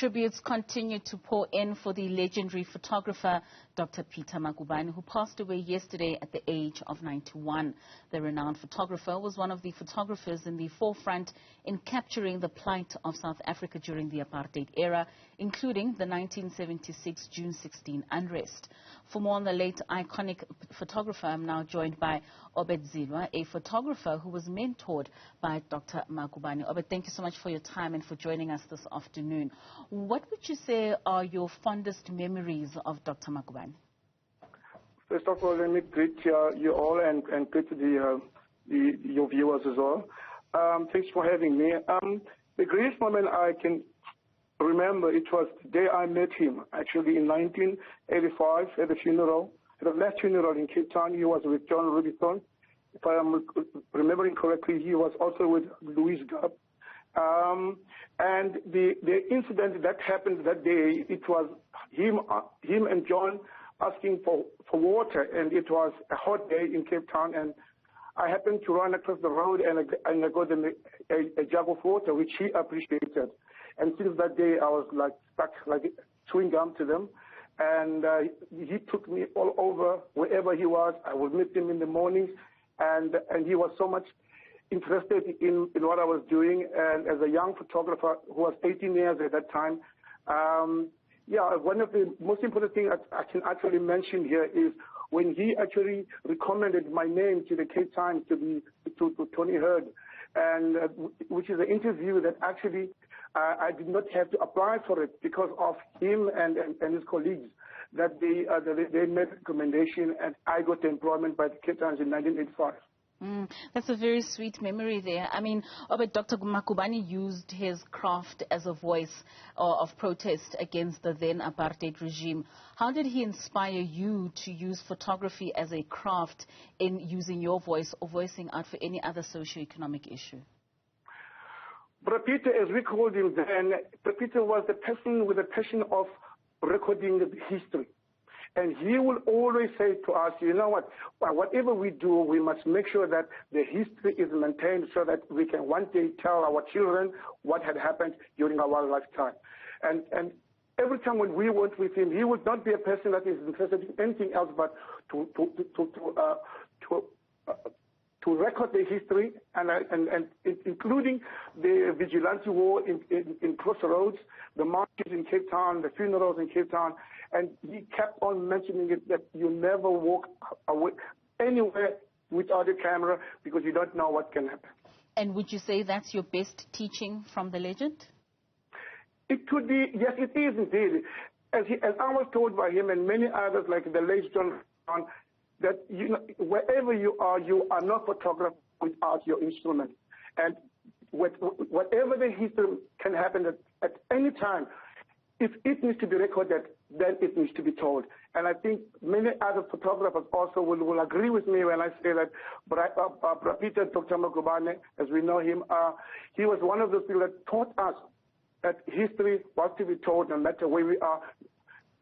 Tributes continue to pour in for the legendary photographer Dr. Peter Magubane, who passed away yesterday at the age of 91. The renowned photographer was one of the photographers in the forefront in capturing the plight of South Africa during the apartheid era, including the 1976 June 16 unrest. For more on the late iconic photographer, I'm now joined by Obed Zilwa, a photographer who was mentored by Dr. Magubane. Obed, thank you so much for your time and for joining us this afternoon. What would you say are your fondest memories of Dr. Magubane? First of all, let me greet you all and greet your viewers as well. Thanks for having me. The greatest moment I can remember, it was the day I met him, actually in 1985 at the funeral, at the last funeral in Cape Town. He was with John Rubicon. If I am remembering correctly, he was also with Louis Gab. And the incident that happened that day, it was him and John asking for water, and it was a hot day in Cape Town, and I happened to run across the road and I got them a jug of water, which he appreciated. And since that day, I was like stuck like chewing gum to them. And he took me all over wherever he was. I would meet him in the mornings, and he was so much interested in what I was doing. And as a young photographer who was 18 years at that time, one of the most important things I can actually mention here is when he actually recommended my name to the Cape Times to Tony Hurd, and which is an interview that actually I did not have to apply for it because of him and his colleagues, that they made a recommendation, and I got employment by the Cape Times in 1985. That's a very sweet memory there. I mean, Dr. Magubane used his craft as a voice of protest against the then apartheid regime. How did he inspire you to use photography as a craft in using your voice or voicing out for any other socio-economic issue? Dr. Peter, as we called him then, Dr. Peter was the person with a passion of recording the history. And he will always say to us, you know what, whatever we do, we must make sure that the history is maintained so that we can one day tell our children what had happened during our lifetime. And every time when we worked with him, he would not be a person that is interested in anything else but to record the history, and including the vigilante war in Crossroads, the marches in Cape Town, the funerals in Cape Town, and he kept on mentioning it, that you never walk away anywhere without a camera because you don't know what can happen. And would you say that's your best teaching from the legend? It could be, yes, it is indeed. As I was told by him and many others, like the late John, that wherever you are not photographed without your instrument. And whatever the history can happen at any time, if it needs to be recorded, then it needs to be told. And I think many other photographers also will agree with me when I say that Peter, Dr. Magubane, as we know him, he was one of those people that taught us that history was to be told no matter where we are,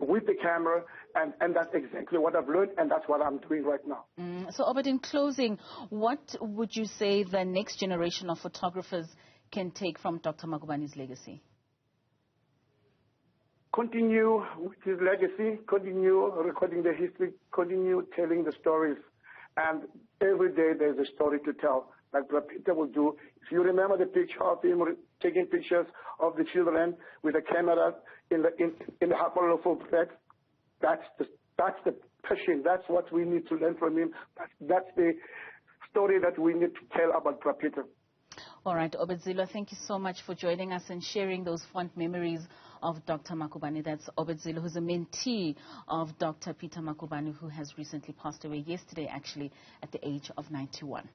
with the camera, and that's exactly what I've learned, and that's what I'm doing right now. So, Obed, in closing, what would you say the next generation of photographers can take from Dr. Magubane's legacy? Continue with his legacy, continue recording the history, continue telling the stories, and every day there's a story to tell, like Dr. Peter will do. If you remember the picture of him taking pictures of the children with a camera in the Hapolo of bread, that's the passion. That's what we need to learn from him. That's the story that we need to tell about Dr. Peter. All right, Obed Zilwa, thank you so much for joining us and sharing those fond memories of Dr. Magubane. That's Obed Zilwa, who's a mentee of Dr. Peter Magubane, who has recently passed away yesterday, actually, at the age of 91.